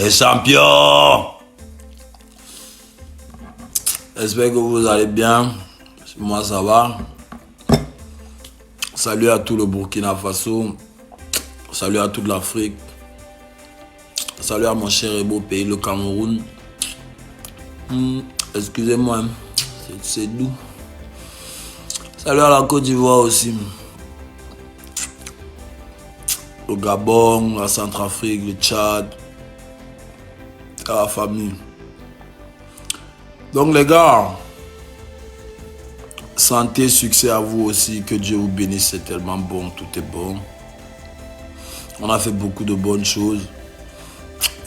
Les champions! J'espère que vous allez bien. Moi, ça va. Salut à tout le Burkina Faso. Salut à toute l'Afrique. Salut à mon cher et beau pays, le Cameroun. Excusez-moi, c'est doux. Salut à la Côte d'Ivoire aussi. Le Gabon, la Centrafrique, le Tchad. À la famille. Donc les gars, santé, succès à vous aussi. Que Dieu vous bénisse, c'est tellement bon, tout est bon. On a fait beaucoup de bonnes choses.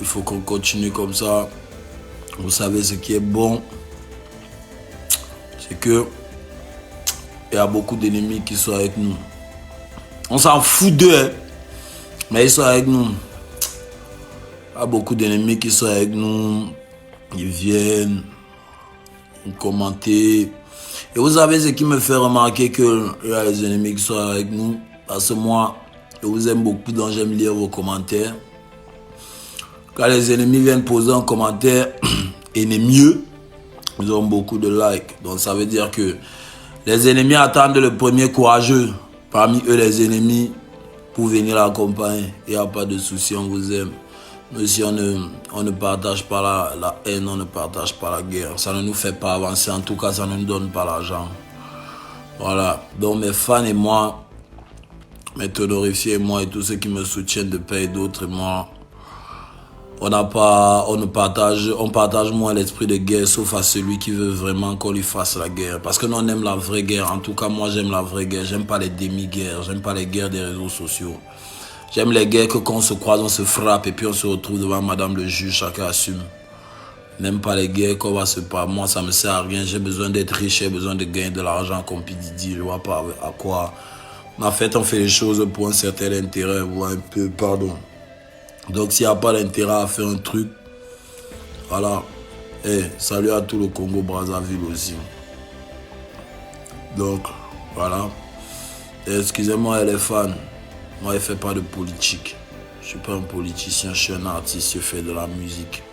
Il faut qu'on continue comme ça. Vous savez ce qui est bon, c'est que il y a beaucoup d'ennemis qui sont avec nous. On s'en fout d'eux, hein, mais ils sont avec nous. Il y a beaucoup d'ennemis qui sont avec nous. Ils viennent commenter. Et vous savez ce qui me fait remarquer qu'il y a les ennemis qui sont avec nous. Parce que moi, je vous aime beaucoup, donc j'aime lire vos commentaires. Quand les ennemis viennent poser un commentaire ennemieux, ils ont beaucoup de likes. Donc ça veut dire que les ennemis attendent le premier courageux parmi eux, les ennemis, pour venir l'accompagner. Il n'y a pas de souci, on vous aime. Nous aussi, on ne partage pas la haine, on ne partage pas la guerre. Ça ne nous fait pas avancer, en tout cas, ça ne nous donne pas l'argent. Voilà. Donc mes fans et moi, mes théorifiés et moi et tous ceux qui me soutiennent de part et d'autre et moi, on partage moins l'esprit de guerre, sauf à celui qui veut vraiment qu'on lui fasse la guerre. Parce que nous, on aime la vraie guerre. En tout cas, moi, j'aime la vraie guerre. J'aime pas les demi-guerres. J'aime pas les guerres des réseaux sociaux. J'aime les guerres que quand on se croise, on se frappe et puis on se retrouve devant madame le juge, chacun assume. N'aime pas les guerres qu'on va se parler. Moi, ça me sert à rien. J'ai besoin d'être riche, j'ai besoin de gagner de l'argent comme Pididi. Je vois pas à quoi. En fait, on fait les choses pour un certain intérêt, voire un peu, pardon. Donc, s'il n'y a pas d'intérêt à faire un truc, voilà. Salut à tout le Congo Brazzaville aussi. Donc, voilà. Excusez-moi les fans. Moi, je ne fais pas de politique. Je ne suis pas un politicien, je suis un artiste, je fais de la musique.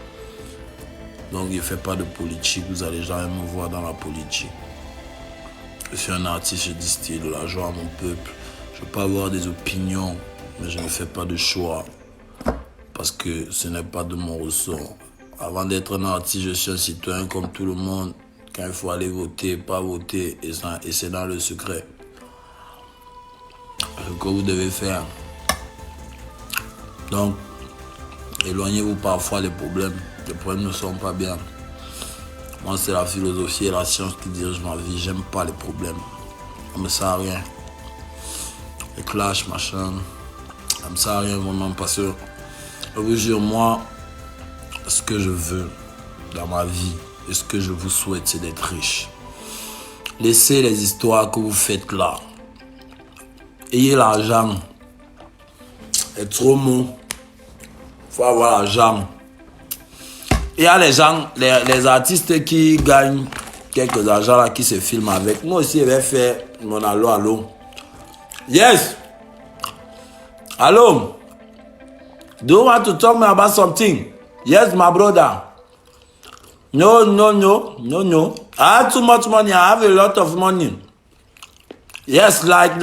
Donc, je ne fais pas de politique. Vous allez jamais me voir dans la politique. Je suis un artiste, je distille de la joie à mon peuple. Je peux avoir des opinions, mais je ne fais pas de choix. Parce que ce n'est pas de mon ressort. Avant d'être un artiste, je suis un citoyen comme tout le monde. Quand il faut aller voter, pas voter, et c'est dans le secret. Ce que vous devez faire. Donc, éloignez-vous parfois des problèmes. Les problèmes ne sont pas bien. Moi, c'est la philosophie et la science qui dirigent ma vie. J'aime pas les problèmes. Ça me sert à rien. Les clashs, machin. Ça me sert à rien vraiment parce que je vous jure, moi, ce que je veux dans ma vie et ce que je vous souhaite, c'est d'être riche. Laissez les histoires que vous faites là. Ayez l'argent. C'est trop mou. Il faut avoir l'argent. Il y a les gens, les artistes qui gagnent quelques argent là, qui se filment avec. Moi aussi, je vais faire mon allô. Yes. Hello. Do you want to talk me about something? Yes, my brother. No. I have too much money. I have a lot of money. Yes, like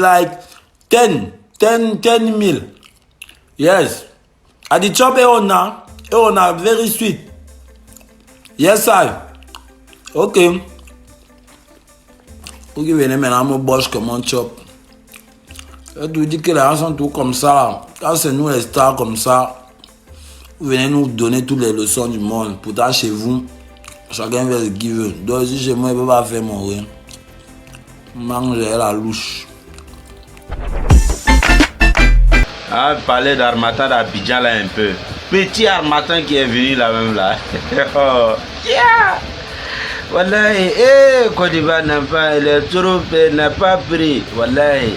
10 mil. Yes. I the chop now, very sweet. Yes, I. Okay. Vous qui venez maintenant me bosse comme un chop. Je te dis que les gens sont tout comme ça. Quand c'est nous les stars comme ça, vous venez nous donner toutes les leçons du monde. Pourtant, chez vous, chacun fait ce qu'il veut. Donc, si chez moi, il ne peut pas faire mon rien. Manger la louche. Ah, parler d'Harmattan d'Abidjan là un peu. Petit Harmattan qui est venu là même là. Oh, yeah! Wallahi, Côte d'Ivoire n'a pas, les troupes n'a pas pris. Wallahi.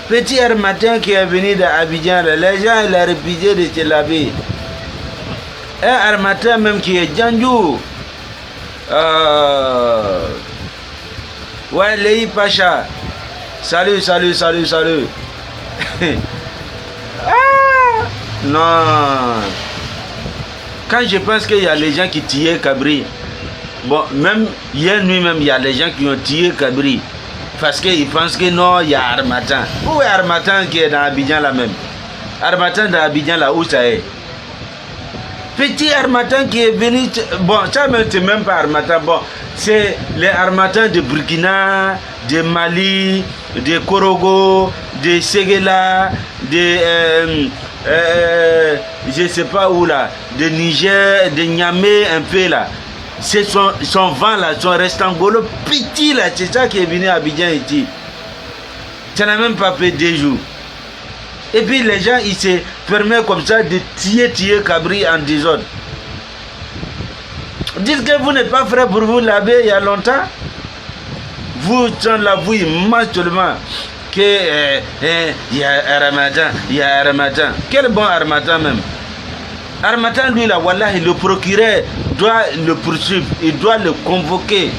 Petit Harmattan qui est venu d'Abidjan, les gens ils ont répudié de Telabi. Un Harmattan même qui est Djandjou. Ouais, Léhi Pacha. Salut. Ah! Non. Quand je pense qu'il y a les gens qui tuaient Cabri, bon, même hier nuit même, il y a les gens qui ont tué Cabri. Parce qu'ils pensent que non, il y a Harmattan. Où est Harmattan qui est dans Abidjan là même? Harmattan dans Abidjan là, où ça est? Petit Harmattan qui est venu, bon, ça c'est même pas Harmattan, bon, c'est les Harmattans de Burkina, de Mali, de Korogo, de Ségéla, de, je sais pas où là, de Niger, de Niamey un peu là. C'est son vent là, son restangolo petit là, c'est ça qui est venu à Abidjan ici. Ça n'a même pas fait 2 jours. Et puis les gens, ils se permettent comme ça de tuer Cabri en désordre. Dites que vous n'êtes pas prêt pour vous laver il y a longtemps. Vous, là, vous, ils mangent seulement que il y a Harmattan, il y a Harmattan. Quel bon Harmattan même. Harmattan, lui là, voilà, le procureur doit le poursuivre, il doit le convoquer.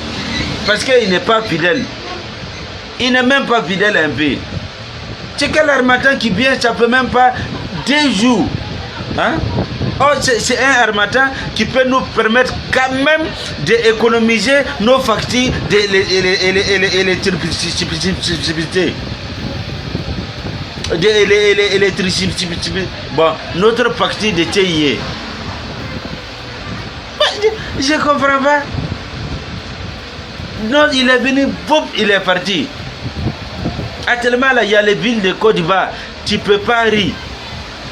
Parce qu'il n'est pas fidèle. Il n'est même pas fidèle un peu. C'est quel Harmattan qui vient, ça peut même pas 2 jours. Hein? Oh, c'est un Harmattan qui peut nous permettre quand même d'économiser nos factures d'électricité. Bon, notre facture de TIE. Je comprends pas. Non, il est venu, pop, il est parti. Actuellement, là, il y a les villes de Côte d'Ivoire. Tu ne peux pas rire.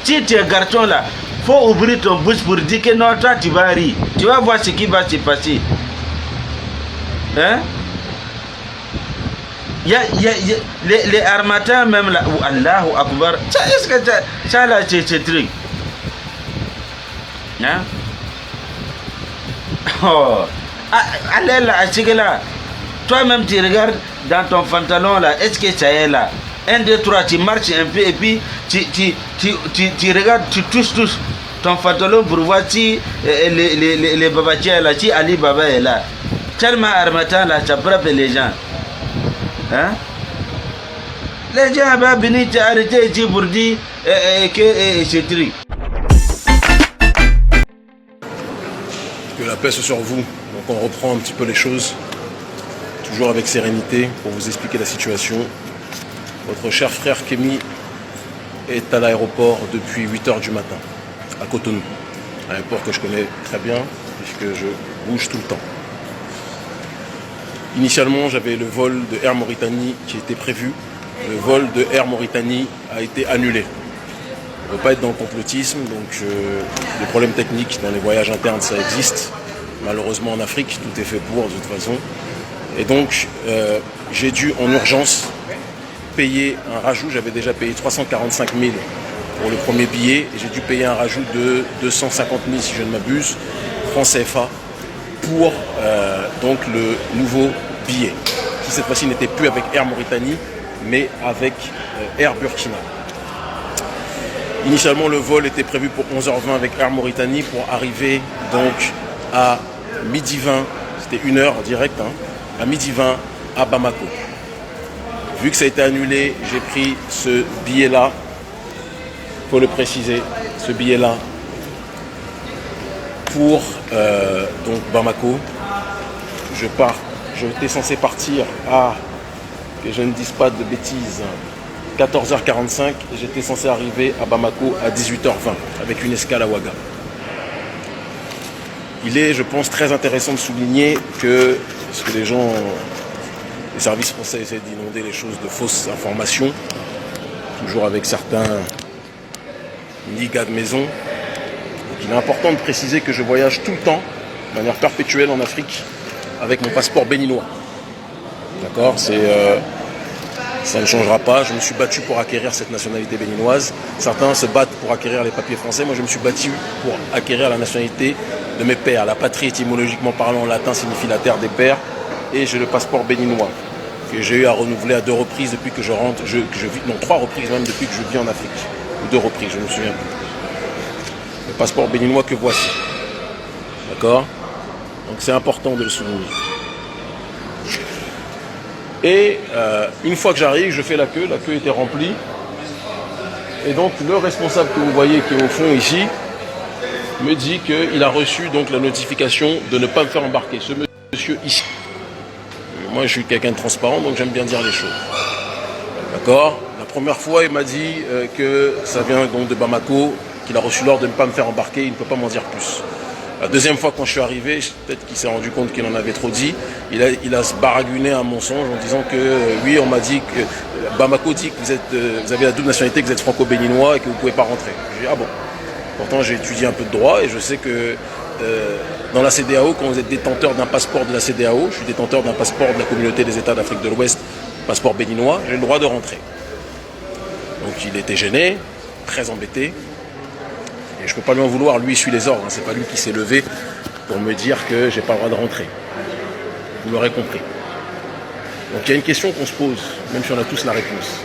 Si tu es garçon là, il faut ouvrir ton bouche pour dire que non, toi tu vas rire. Tu vas voir ce qui va se passer. Hein? Il y a les Harmattans même là. Oh, Allahu Akbar. Est-ce que ça là, c'est ce truc? Hein? Oh. Allez là, à là. Toi-même, tu regardes dans ton pantalon là, est-ce que ça est là? 1, 2, 3, tu marches un peu et puis tu regardes, tu touches ton pantalon pour voir si les babatia là, si Ali Baba est là. Tellement Harmattan là, ça frappe les gens. Hein? Les gens vont venir t'arrêter ici pour dire que c'est truc. Que la paix soit sur vous. Donc on reprend un petit peu les choses. Toujours avec sérénité pour vous expliquer la situation. Votre cher frère Kémy est à l'aéroport depuis 8 h du matin, à Cotonou. Un aéroport que je connais très bien, puisque je bouge tout le temps. Initialement, j'avais le vol de Air Mauritanie qui était prévu. Le vol de Air Mauritanie a été annulé. On ne veut pas être dans le complotisme, donc les problèmes techniques dans les voyages internes, ça existe. Malheureusement en Afrique, tout est fait pour de toute façon. Et donc, j'ai dû en urgence payer un rajout. J'avais déjà payé 345 000 pour le premier billet. Et j'ai dû payer un rajout de 250 000, si je ne m'abuse, francs CFA, pour donc le nouveau billet. Qui cette fois-ci n'était plus avec Air Mauritanie, mais avec Air Burkina. Initialement, le vol était prévu pour 11 h 20 avec Air Mauritanie pour arriver donc à 12h 20. C'était 1 heure direct, hein, à 12h 20 à Bamako. Vu que ça a été annulé, j'ai pris ce billet-là, il faut le préciser, ce billet-là pour donc Bamako. J'étais censé partir à, que je ne dise pas de bêtises, 14 h 45 et j'étais censé arriver à Bamako à 18 h 20 avec une escale à Ouaga. Il est, je pense, très intéressant de souligner que, parce que les services français essaient d'inonder les choses de fausses informations, toujours avec certains gars de maison. Donc il est important de préciser que je voyage tout le temps, de manière perpétuelle en Afrique, avec mon passeport béninois. D'accord ? Ça ne changera pas. Je me suis battu pour acquérir cette nationalité béninoise. Certains se battent pour acquérir les papiers français. Moi, je me suis battu pour acquérir la nationalité de mes pères. La patrie, étymologiquement parlant, en latin, signifie la terre des pères. Et j'ai le passeport béninois que j'ai eu à renouveler à 2 reprises depuis que je rentre. Non, 3 reprises même depuis que je vis en Afrique. Ou 2 reprises, je ne me souviens plus. Le passeport béninois que voici. D'accord ? Donc c'est important de le souligner. Et une fois que j'arrive, je fais la queue était remplie. Et donc le responsable que vous voyez qui est au fond ici me dit qu'il a reçu donc la notification de ne pas me faire embarquer. Ce monsieur ici. Moi je suis quelqu'un de transparent, donc j'aime bien dire les choses. D'accord? La première fois il m'a dit que ça vient donc de Bamako, qu'il a reçu l'ordre de ne pas me faire embarquer, il ne peut pas m'en dire plus. La deuxième fois quand je suis arrivé, peut-être qu'il s'est rendu compte qu'il en avait trop dit, il a se baraguné un mensonge en disant que oui, on m'a dit que Bamako dit que vous avez la double nationalité, que vous êtes franco-béninois et que vous ne pouvez pas rentrer. J'ai dit ah bon. Pourtant j'ai étudié un peu de droit et je sais que dans la CEDEAO, quand vous êtes détenteur d'un passeport de la CEDEAO, je suis détenteur d'un passeport de la communauté des États d'Afrique de l'Ouest, passeport béninois, j'ai le droit de rentrer. Donc il était gêné, très embêté. Et je ne peux pas lui en vouloir, lui il suit les ordres, hein. C'est pas lui qui s'est levé pour me dire que j'ai pas le droit de rentrer. Vous l'aurez compris. Donc il y a une question qu'on se pose, même si on a tous la réponse.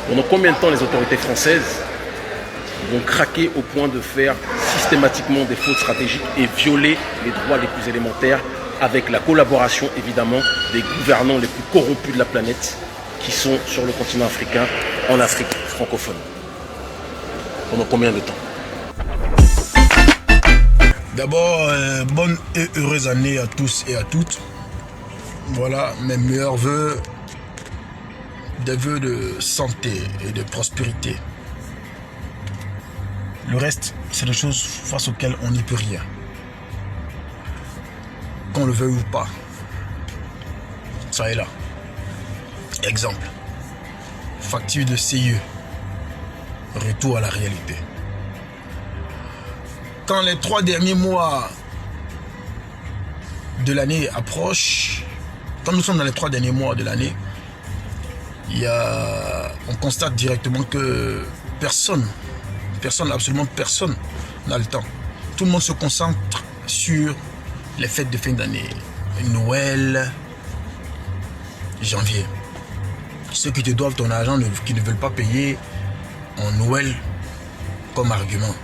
Pendant combien de temps les autorités françaises vont craquer au point de faire systématiquement des fautes stratégiques et violer les droits les plus élémentaires avec la collaboration évidemment des gouvernants les plus corrompus de la planète qui sont sur le continent africain, en Afrique francophone? Pendant combien de temps? D'abord, bonne et heureuse année à tous et à toutes. Voilà, mes meilleurs voeux, des voeux de santé et de prospérité. Le reste, c'est des choses face auxquelles on n'y peut rien. Qu'on le veuille ou pas. Ça est là. Exemple. Facture de CIE. Retour à la réalité. Quand les 3 derniers mois de l'année approchent, quand nous sommes dans les 3 derniers mois de l'année, on constate directement que absolument personne n'a le temps. Tout le monde se concentre sur les fêtes de fin d'année, Noël, janvier. Ceux qui te doivent ton argent, qui ne veulent pas payer, en Noël comme argument.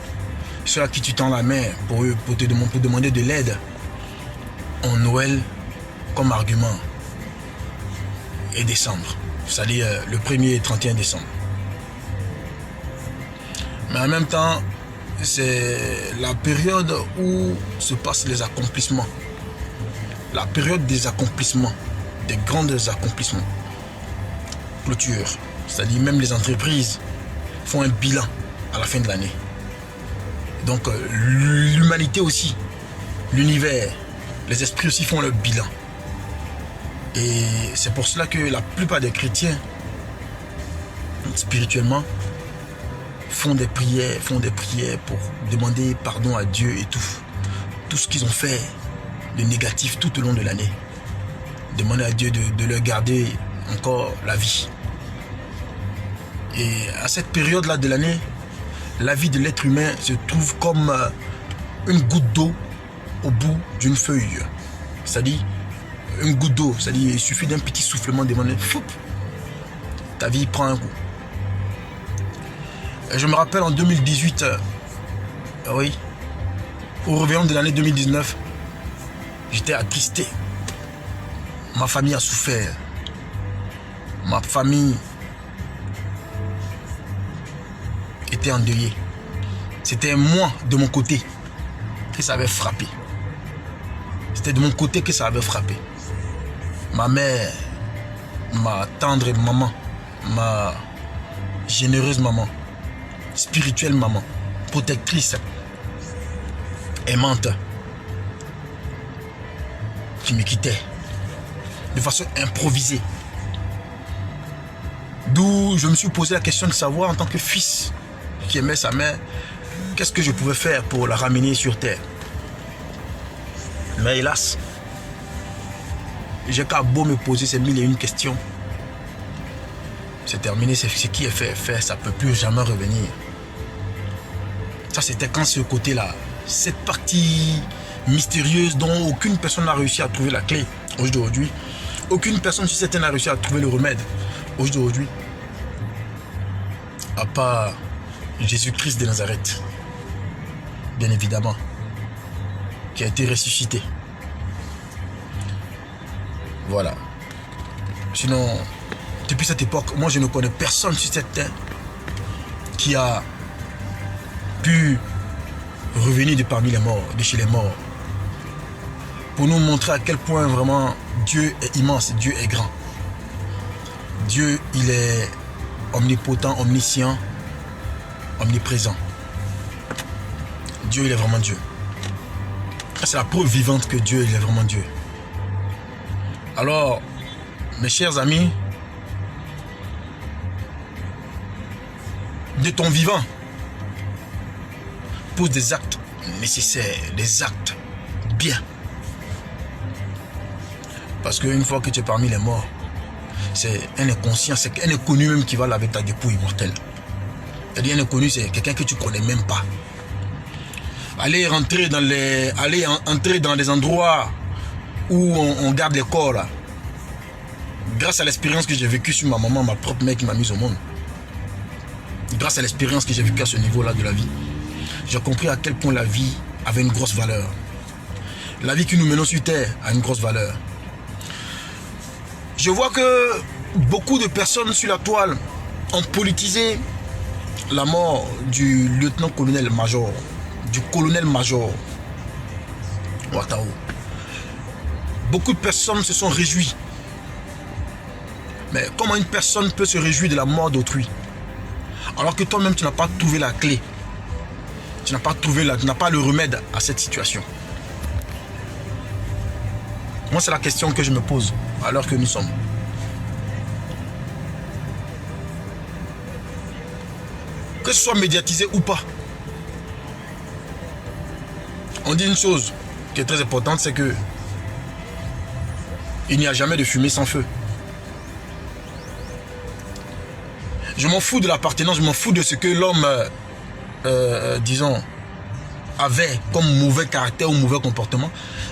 Ceux à qui tu tends la main pour demander de l'aide, en Noël comme argument. Et décembre, c'est-à-dire le 1er et 31 décembre. Mais en même temps, c'est la période où se passent les accomplissements. La période des accomplissements, des grands accomplissements. Clôture, c'est-à-dire même les entreprises font un bilan à la fin de l'année. Donc l'humanité aussi, l'univers, les esprits aussi font leur bilan. Et c'est pour cela que la plupart des chrétiens, spirituellement, font des prières pour demander pardon à Dieu et tout ce qu'ils ont fait de négatif tout au long de l'année. Demander à Dieu de leur garder encore la vie. Et à cette période-là de l'année, la vie de l'être humain se trouve comme une goutte d'eau au bout d'une feuille. C'est-à-dire, une goutte d'eau, c'est-à-dire il suffit d'un petit soufflement de monnaie, ta vie prend un coup. Et je me rappelle en 2018, oui, au réveillon de l'année 2019, j'étais attristé. Ma famille a souffert. Ma famille était endeuillée. C'était moi, de mon côté, que ça avait frappé. C'était de mon côté que ça avait frappé. Ma mère, ma tendre maman, ma généreuse maman, spirituelle maman, protectrice, aimante, qui me quittait de façon improvisée. D'où je me suis posé la question de savoir, en tant que fils qui aimait sa mère, qu'est-ce que je pouvais faire pour la ramener sur terre. Mais hélas, j'ai qu'à beau me poser ces 1001 questions. C'est terminé, c'est ce qui est fait, ça ne peut plus jamais revenir. Ça, c'était quand ce côté-là, cette partie mystérieuse dont aucune personne n'a réussi à trouver la clé aujourd'hui. Aucune personne sur cette terre n'a réussi à trouver le remède aujourd'hui. À part Jésus-Christ de Nazareth, bien évidemment, qui a été ressuscité. Voilà. Sinon, depuis cette époque, moi je ne connais personne sur cette terre, qui a pu revenir de parmi les morts, de chez les morts, pour nous montrer à quel point vraiment Dieu est immense, Dieu est grand. Dieu, il est omnipotent, omniscient, omniprésent. Dieu, il est vraiment Dieu. C'est la preuve vivante que Dieu, il est vraiment Dieu. Alors, mes chers amis, de ton vivant, pose des actes nécessaires, des actes bien. Parce qu'une fois que tu es parmi les morts, c'est un inconscient, c'est un inconnu même qui va laver ta dépouille mortelle. C'est-à-dire un inconnu, c'est quelqu'un que tu ne connais même pas. Aller entrer dans des endroits où on garde les corps là. Grâce à l'expérience que j'ai vécue sur ma maman, ma propre mère qui m'a mise au monde. Grâce à l'expérience que j'ai vécue à ce niveau-là de la vie, j'ai compris à quel point la vie avait une grosse valeur. La vie que nous menons sur terre a une grosse valeur. Je vois que beaucoup de personnes sur la toile ont politisé la mort du lieutenant-colonel-major, du colonel-major Ouattao. Beaucoup de personnes se sont réjouies. Mais comment une personne peut se réjouir de la mort d'autrui alors que toi-même tu n'as pas trouvé la clé, tu n'as pas le remède à cette situation? Moi, c'est la question que je me pose à l'heure que nous sommes. Que ce soit médiatisé ou pas, on dit une chose qui est très importante, c'est que il n'y a jamais de fumée sans feu. Je m'en fous de l'appartenance, je m'en fous de ce que l'homme, disons, avait comme mauvais caractère ou mauvais comportement.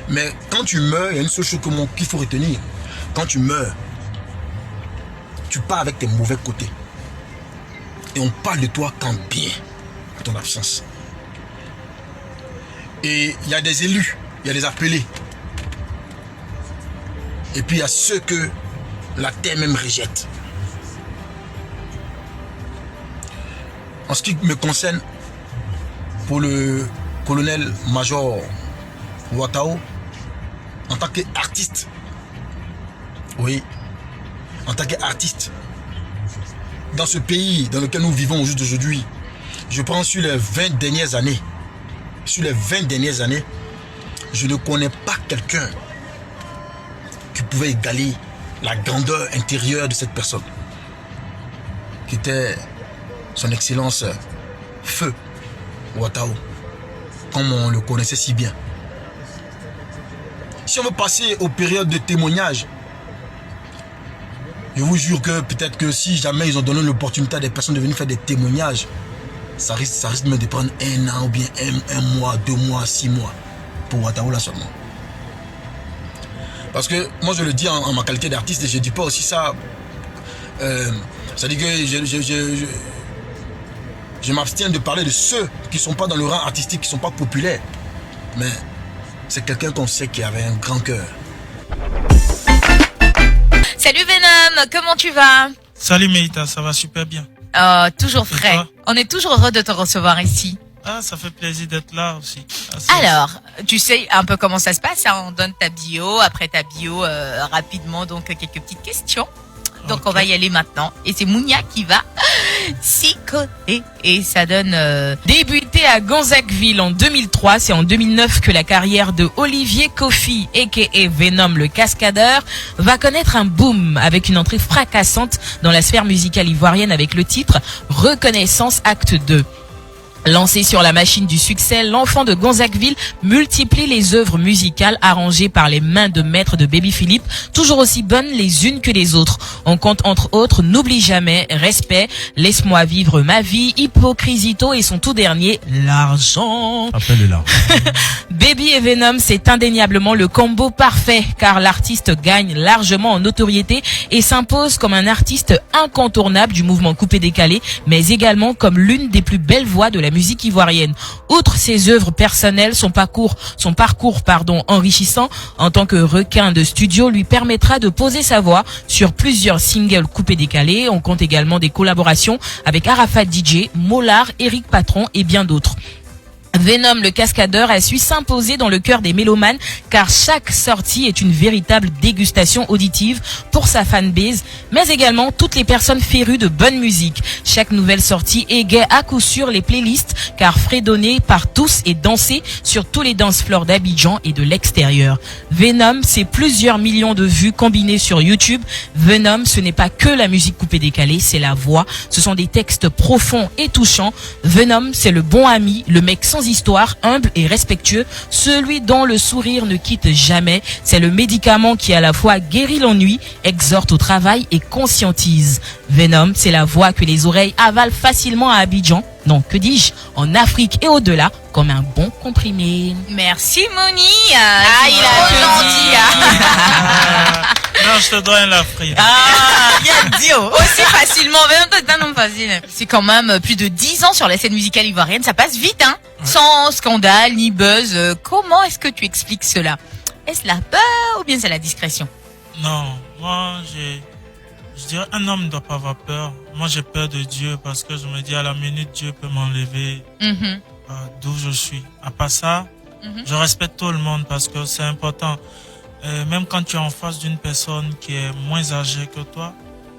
Mais quand tu meurs, il y a une seule chose qu'il faut retenir. Quand tu meurs, tu pars avec tes mauvais côtés. Et on parle de toi qu'en bien, en ton absence. Et il y a des élus, il y a des appelés. Et puis il y a ceux que la terre même rejette. En ce qui me concerne, pour le colonel-major Ouattao, en tant qu'artiste, oui, en tant qu'artiste, dans ce pays dans lequel nous vivons au jour d'aujourd'hui, je prends sur les 20 dernières années, je ne connais pas quelqu'un qui pouvait égaler la grandeur intérieure de cette personne, qui était son excellence Feu Ouattao, comme on le connaissait si bien. Si on veut passer aux périodes de témoignage, je vous jure que peut-être que si jamais ils ont donné l'opportunité à des personnes de venir faire des témoignages, ça risque même de prendre 1 an ou bien 1 mois, 2 mois, 6 mois pour Ouattao là seulement. Parce que moi je le dis en ma qualité d'artiste et je ne dis pas aussi ça. C'est-à-dire que je m'abstiens de parler de ceux qui ne sont pas dans le rang artistique, qui ne sont pas populaires. Mais c'est quelqu'un qu'on sait qui avait un grand cœur. Salut Venom, comment tu vas? Salut Meïta, ça va super bien. Toujours frais. On est toujours heureux de te recevoir ici. Ah, ça fait plaisir d'être là aussi. Alors, tu sais un peu comment ça se passe, hein? On donne ta bio, après ta bio, rapidement, donc quelques petites questions. Donc on va y aller maintenant. Et c'est Mounia qui va s'y coller. Et ça donne... Débuté à Gonzagueville en 2003, c'est en 2009 que la carrière de Olivier Kofi, a.k.a. Venom le cascadeur, va connaître un boom avec une entrée fracassante dans la sphère musicale ivoirienne avec le titre Reconnaissance Acte 2. Lancé sur la machine du succès, l'enfant de Gonzagueville multiplie les œuvres musicales arrangées par les mains de maître de Baby Philippe, toujours aussi bonnes les unes que les autres. On compte entre autres N'oublie jamais, Respect, Laisse-moi vivre ma vie, Hypocrisito et son tout dernier, L'argent. Appelle-la. Baby et Venom, c'est indéniablement le combo parfait car l'artiste gagne largement en notoriété et s'impose comme un artiste incontournable du mouvement coupé-décalé, mais également comme l'une des plus belles voix de la musique ivoirienne. Outre ses œuvres personnelles, son parcours enrichissant en tant que requin de studio lui permettra de poser sa voix sur plusieurs singles coupés décalés. On compte également des collaborations avec Arafat DJ, Mollard, Eric Patron et bien d'autres. Venom le cascadeur a su s'imposer dans le cœur des mélomanes car chaque sortie est une véritable dégustation auditive pour sa fanbase, mais également toutes les personnes férues de bonne musique. Chaque nouvelle sortie égaye à coup sûr les playlists car fredonné par tous et dansé sur tous les dance floors d'Abidjan et de l'extérieur. Venom, c'est plusieurs millions de vues combinées sur YouTube. Venom, ce n'est pas que la musique coupée décalée, c'est la voix. Ce sont des textes profonds et touchants. Venom, c'est le bon ami, le mec sans histoire, humble et respectueux, celui dont le sourire ne quitte jamais. C'est le médicament qui à la fois guérit l'ennui, exhorte au travail et conscientise. Venom, c'est la voix que les oreilles avalent facilement à Abidjan, non, que dis-je, en Afrique et au-delà, comme un bon comprimé. Merci Mouni. il a gentil. Non, je te dois un lafri. Bien dit. Aussi facilement, même toi, c'est un nom facile. C'est quand même plus de 10 ans sur la scène musicale ivoirienne, ça passe vite, hein. Sans scandale ni buzz. Comment est-ce que tu expliques cela? Est-ce la peur ou bien c'est la discrétion? Non, moi, je dirais un homme ne doit pas avoir peur. Moi, j'ai peur de Dieu parce que je me dis à la minute, Dieu peut m'enlever d'où je suis. À part ça, je respecte tout le monde parce que c'est important. Même quand tu es en face d'une personne qui est moins âgée que toi,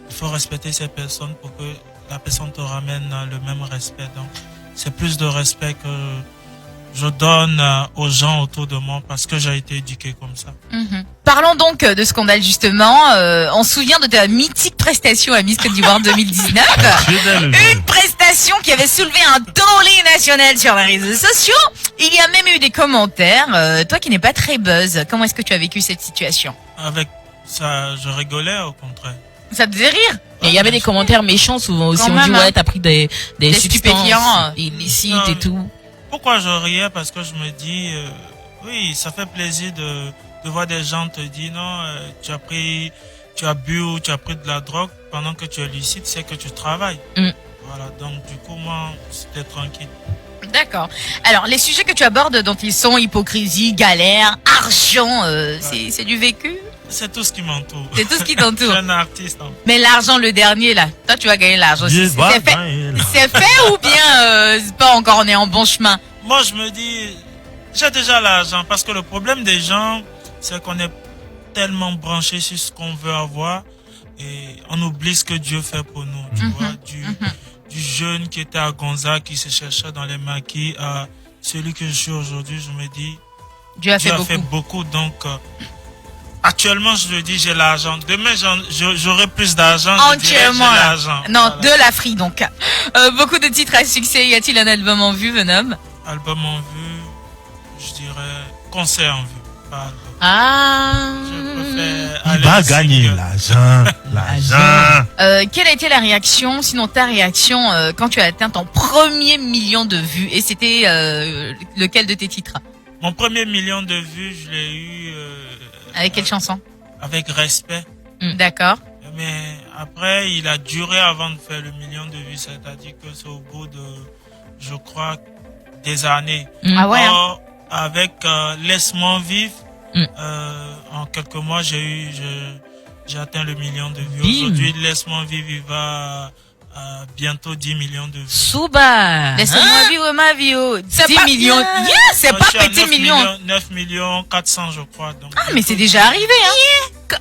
il faut respecter cette personne pour que la personne te ramène le même respect. Donc, c'est plus de respect que je donne aux gens autour de moi parce que j'ai été éduqué comme ça. Parlons donc de Scandale justement. On se souvient de ta mythique prestation à Miss Côte d'Ivoire 2019. Une prestation qui avait soulevé un tollé national sur les réseaux sociaux. Il y a même eu des commentaires. Toi qui n'es pas très buzz, comment est-ce que tu as vécu cette situation? Avec ça, je rigolais au contraire. Ça te faisait rire? Et il y avait des commentaires méchants souvent aussi. Quand On même, dit ouais, t'as pris des stupéfiants substances illicites Non, et tout. Pourquoi je riais? Parce que je me dis, oui, ça fait plaisir de voir des gens te dire non, tu as bu ou tu as pris de la drogue pendant que tu es lucide, c'est que tu travailles. Voilà, donc du coup, moi, c'était tranquille. D'accord. Alors, les sujets que tu abordes, dont ils sont hypocrisie, galère, argent, c'est du vécu? C'est tout ce qui m'entoure. C'est tout ce qui t'entoure. Je suis un artiste. Hein. Mais l'argent, le dernier, là, toi, tu vas gagner l'argent. C'est fait ou bien c'est pas encore, on est en bon chemin? Moi, je me dis, j'ai déjà l'argent parce que le problème des gens, c'est qu'on est tellement branché sur ce qu'on veut avoir et on oublie ce que Dieu fait pour nous. Tu vois, du jeune qui était à Gonzague, qui se cherchait dans les maquis, à celui que je suis aujourd'hui, je me dis, Dieu a fait beaucoup. Donc, actuellement, je le dis, j'ai l'argent. Demain, j'aurai plus d'argent. Entièrement. J'ai l'argent. Non, voilà. de la free donc. Beaucoup de titres à succès. Y a-t-il un album en vue, Venom? Album en vue, je dirais concert en vue. Pas album. Je préfère Il aller va au gagner single. l'argent. Quelle a été la réaction, sinon ta réaction, quand tu as atteint ton premier million de vues? Et c'était lequel de tes titres? Mon premier million de vues, je l'ai eu Avec quelle chanson? avec Respect. D'accord. Mais après, il a duré avant de faire le million de vues. C'est-à-dire que c'est au bout de, je crois, des années. Ah ouais. Or, avec Laisse-moi vivre, en quelques mois, j'ai atteint le million de vues. Bim. Aujourd'hui, Laisse-moi vivre, il va à bientôt 10 millions de vues. Souba. Laisse-moi vivre ma vie. Oh. 10 pas millions. bien. Yeah, c'est Non, pas je suis à petit 9 million. 9 millions 400, je crois. Donc, Ah, mais c'est déjà arrivé, hein.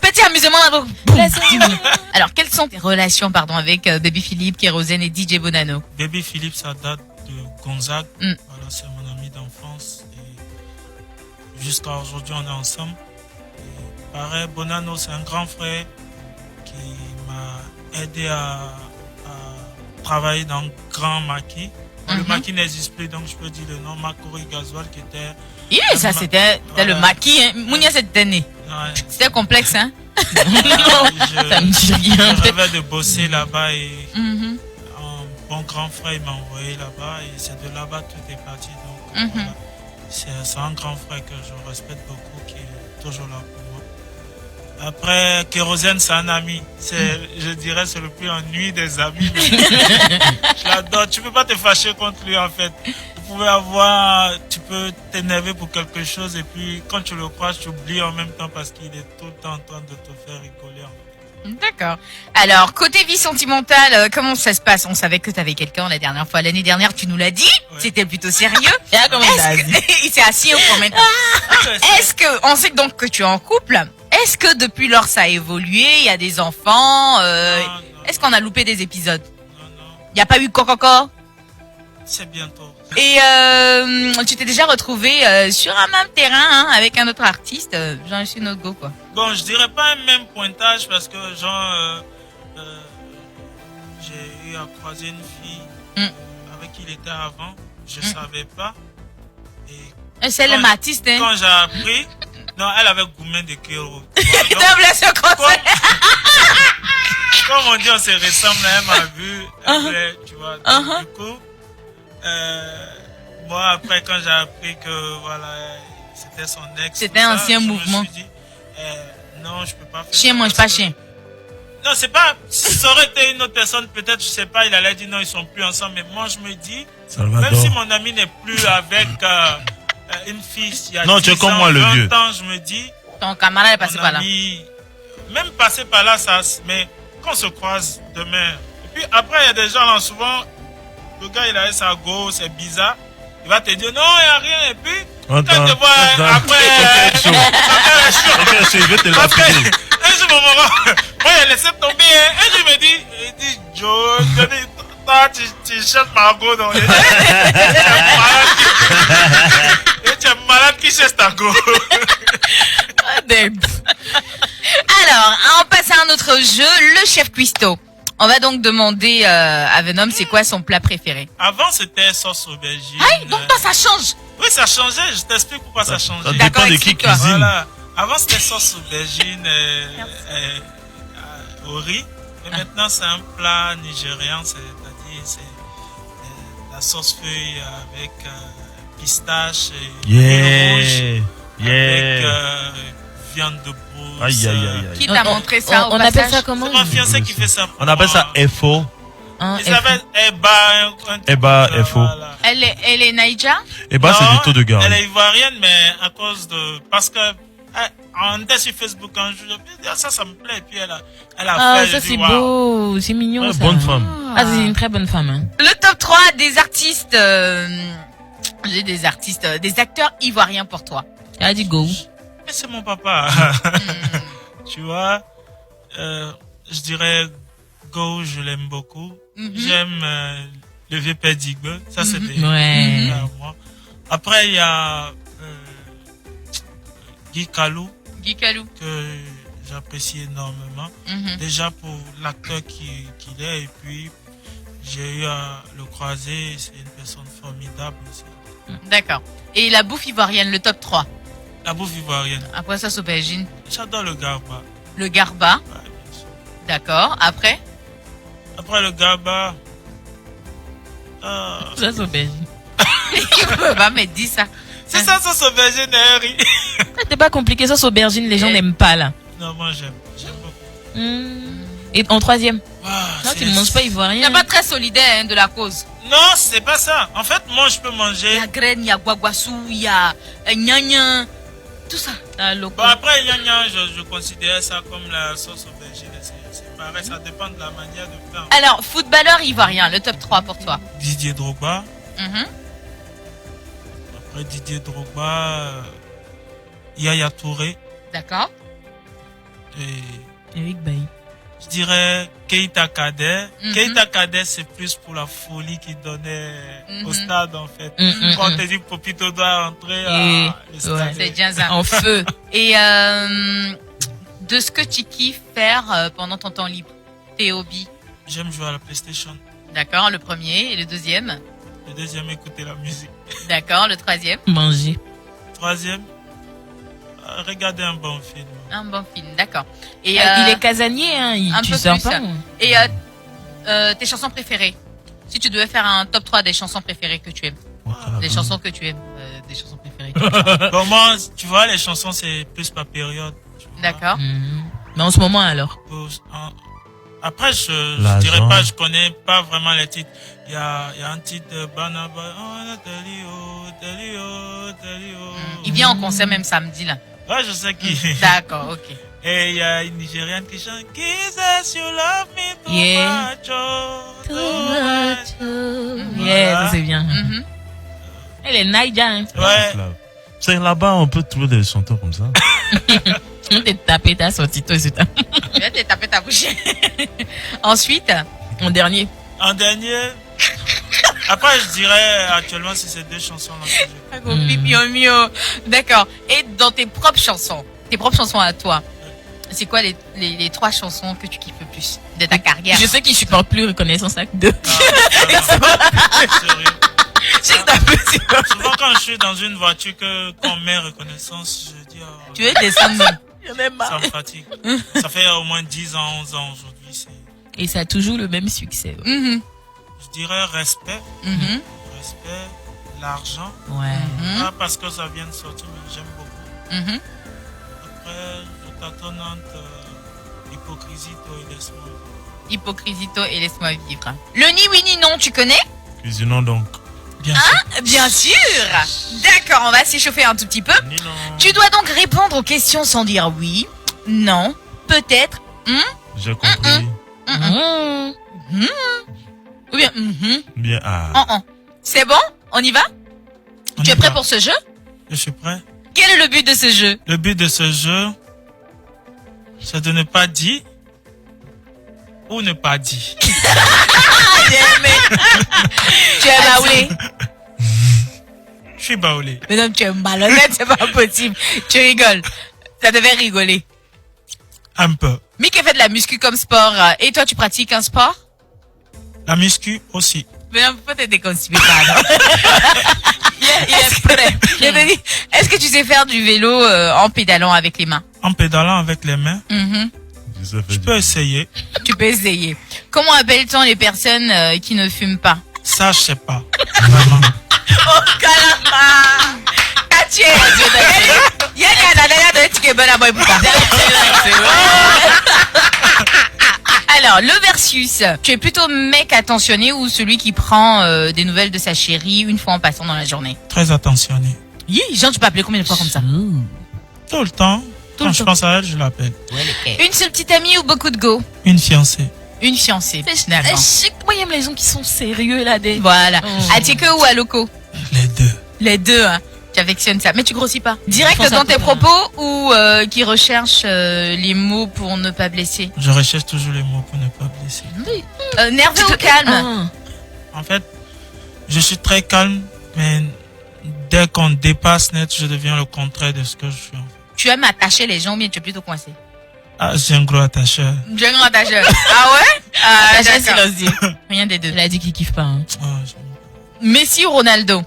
Petit amusement là-bas. Boum, 10 millions. Alors, quelles sont tes relations, avec Baby Philippe, Kérosène et DJ Bonanno? Baby Philippe, ça date de Gonzague. Mm. Voilà, c'est mon ami d'enfance. Et jusqu'à aujourd'hui, on est ensemble. Et pareil, Bonanno, c'est un grand frère qui m'a aidé à travailler dans Grand Maquis. Le maquis n'existe plus, donc je peux dire le nom, Makori Gasoil, qui était... Yeah, ça c'était le maquis. Hein. Mounia cette année. Ouais. C'était complexe, hein. Ça me dit rien. Je rêvais de bosser là-bas et Mhm. un bon grand frère m'a envoyé là-bas et c'est de là-bas tout est parti. Donc Mhm. voilà. C'est un grand frère que je respecte beaucoup qui est toujours là pour moi. Après, Kérosène, c'est un ami. Je dirais, c'est le plus ennuyeux des amis. Je l'adore. Tu peux pas te fâcher contre lui, en fait. Tu peux t'énerver pour quelque chose et puis quand tu le croises, tu oublies en même temps parce qu'il est tout le temps en train de te faire rigoler. D'accord. Alors, côté vie sentimentale, comment ça se passe? On savait que tu avais quelqu'un la dernière fois. L'année dernière, tu nous l'as dit. Ouais. C'était plutôt sérieux. Et là, comment il s'est assis au point maintenant. Est-ce que, on sait donc que tu es en couple. Est-ce que depuis lors ça a évolué? Il y a des enfants? Non. Est-ce qu'on a loupé des épisodes? Non. Il n'y a pas eu coco? C'est bientôt. Et tu t'es déjà retrouvé sur un même terrain avec un autre artiste, Jean-Luc Nogo, quoi. Bon, je dirais pas un même pointage parce que j'ai eu à croiser une fille avec qui il était avant. Je savais pas. Et c'est le artiste, hein? Quand j'ai appris, non, elle avait Goumen de Kéro. Comme on dit, on se ressemble, elle m'a vu. Tu vois, du coup, moi, après, quand j'ai appris que voilà, c'était son ex, c'était un ancien mouvement. Je me suis dit, non, je peux pas faire. Chien mange pas chien. Non, c'est pas. Si ça aurait été une autre personne, peut-être, je sais pas, il allait dire non, ils sont plus ensemble. Mais moi, je me dis, même si mon ami n'est plus avec une fille, il y a 10 comme ans, moi, le 20 vieux. ans, je me dis. Ton camarade est passé par là. Même passé par là, ça. Mais quand on se croise demain. Et puis après, il y a des gens là, souvent. Le gars, il a sa go, c'est bizarre. Il va te dire non, il n'y a rien. Et puis, quand tu vois, après, je vais te lapider. Un jour, moi, il a laissé tomber. Un jour, il me dit, Joe, toi, tu cherches Margot. Donc, tu es malade qui cherche ta go. Alors, on passe à un autre jeu, le chef cuistot. On va donc demander à Venom c'est quoi son plat préféré. Avant c'était sauce aubergine. Ah, donc ça change. Oui, ça changeait. Je t'explique pourquoi ça changeait. Ça dépend de qui cuisine. Voilà. Avant c'était sauce aubergine au riz. Et maintenant c'est un plat nigérian, c'est-à-dire c'est la sauce feuille avec pistache et rouge avec viande de brousse. Qui t'a montré ça on appelle ça comment? C'est ma fiancée qui fait ça. On appelle ça FO. Il s'appelle Eba FO. Voilà. Elle est Naïja? Eba c'est du taux de garde. Elle est ivoirienne, mais à cause de... Parce que on était sur Facebook un jour, je me dis, ça me plaît. Et puis elle a fait... Ça c'est beau, c'est mignon ça. Bonne femme. Ah, c'est une très bonne femme. Hein. Le top 3 des artistes... J'ai des artistes, des acteurs ivoiriens pour toi. Elle a dit go. Mais c'est mon papa. Tu vois, je dirais Go, je l'aime beaucoup. J'aime le vieux Père Digbe. Ça, c'était moi. Après, il y a Guy Kalou. Que j'apprécie énormément. Déjà pour l'acteur qu'il est. Et puis, j'ai eu à le croiser. C'est une personne formidable aussi. D'accord. Et la bouffe ivoirienne, le top 3? La bouffe ivoirienne. Après ça, aubergine. J'adore le garba. Le garba. Ouais, bien sûr. D'accord. Après le garba. Ça, c'est aubergine. Tu peux pas me dire ça. C'est ça, sauce aubergine et riz. C'est pas compliqué, sauce aubergine, les gens n'aiment pas là. Non, moi j'aime beaucoup. Et en troisième? Non, tu ne manges pas ivoirien. Tu n'es pas très solidaire de la cause. Non, c'est pas ça. En fait, moi je peux manger. Il y a graine, il y a guaguassou, il y a gnagnan, tout ça. Bon, après, gnagnan, je considère ça comme la sauce aubergine. C'est pareil, ça dépend de la manière de faire. Alors, footballeur ivoirien, le top 3 pour toi? Didier Drogba. Après Didier Drogba, Yaya Touré. D'accord. Et Eric Bailly. je dirais Keita Kader. Keita Kader, c'est plus pour la folie qu'il donnait au stade, en fait. Quand on te dit que Popito doit entrer le stade. C'est bien ça. En feu. Et de ce que tu kiffes faire pendant ton temps libre, tes hobbies? J'aime jouer à la PlayStation. D'accord, le premier. Et le deuxième? Le deuxième, écouter la musique. D'accord, le troisième? Manger. Troisième, regarder un bon film. Un bon film, d'accord. Et il est casanier, hein, tu sors pas. Et tes chansons préférées? Si tu devais faire un top 3 des chansons préférées que tu aimes. Des chansons que tu aimes. Des chansons préférées. Comment, tu vois, les chansons, c'est plus par période. D'accord. Mais en ce moment, alors? Après, je dirais pas, je connais pas vraiment les titres. Il y a un titre de Banaba. Il vient en concert même samedi, là. Ouais, je sais qui. D'accord, ok. Et il y a une Nigériane qui chante Jesus, you love me too much. Yeah, c'est bien. Elle est Naïja. Hein. Ouais. C'est là-bas, on peut trouver des chanteurs comme ça. Tu vas te taper ta sortie, toi, c'est ta. Tu vas te taper ta bouche. Ensuite, en dernier. En dernier. Après, je dirais actuellement, si c'est deux chansons-là. Mio. D'accord. Et dans tes propres chansons à toi, c'est quoi les 3 chansons que tu kiffes le plus de ta carrière? Je sais qu'il supporte plus Reconnaissance Acte 2. Souvent, quand je suis dans une voiture qu'on met Reconnaissance, je dis... tu veux descendre? Ça me fatigue. Ça fait au moins 10 ans, 11 ans aujourd'hui. Et ça a toujours le même succès. Je dirais respect. Respect, l'argent. Ouais. Pas parce que ça vient de sortir, mais j'aime beaucoup. Après, je tâtonne entre Hypocrisito et Laisse-moi vivre. Hypocrisito et Laisse-moi vivre. Le ni oui ni non, tu connais? Cuisinons donc. Bien sûr. Bien sûr. D'accord, on va s'échauffer un tout petit peu. Tu dois donc répondre aux questions sans dire oui, non, peut-être, J'ai compris. ou bien Bien, C'est bon? On y va? Tu es prêt pour ce jeu? Je suis prêt. Quel est le but de ce jeu? Le but de ce jeu, c'est de ne pas dire ou ne pas dire. Tu es baoulé. Je suis baoulé. Mais non, tu es malhonnête, c'est pas possible. Tu rigoles. Ça devait rigoler. Un peu. Mick fait de la muscu comme sport. Et toi, tu pratiques un sport? La muscu aussi. Mais non, pourquoi t'es déconstipé, pardon? Il est prêt. Je te dis, est-ce que tu sais faire du vélo en pédalant avec les mains? En pédalant avec les mains? Je peux essayer. Tu peux essayer. Comment appelle-t-on les personnes qui ne fument pas? Ça, je sais pas. Vraiment. Oh, calama! Katie! Alors, le versus. Tu es plutôt mec attentionné ou celui qui prend des nouvelles de sa chérie une fois en passant dans la journée? Très attentionné. Jean, tu peux appeler combien de fois comme ça? Tout le temps. Quand je pense à elle, je l'appelle. Une seule petite amie ou beaucoup de go? Une fiancée. Une fiancée, finalement. Moi, j'aime les gens qui sont sérieux, là. Voilà. Attiqueux ou à loco? Les deux. Les deux, hein. Tu affectionnes ça. Mais tu grossis pas. Direct dans tes propos ou qui recherche les mots pour ne pas blesser? Je recherche toujours les mots pour ne pas blesser. Nerveux ou calme? En fait, je suis très calme, mais dès qu'on dépasse net, je deviens le contraire de ce que je suis. En fait. Tu aimes attacher les gens, mais tu es plutôt coincé. Ah, j'ai un gros attacheur. J'ai un gros attacheur. Ah ouais? Attacheur silencieux. Rien des deux. Elle a dit qu'il kiffe pas. Hein. Messi ou Ronaldo?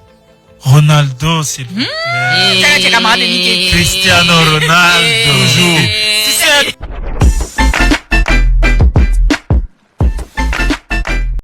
Ronaldo, s'il vous plaît. Cristiano Ronaldo. Toujours. Tu sais,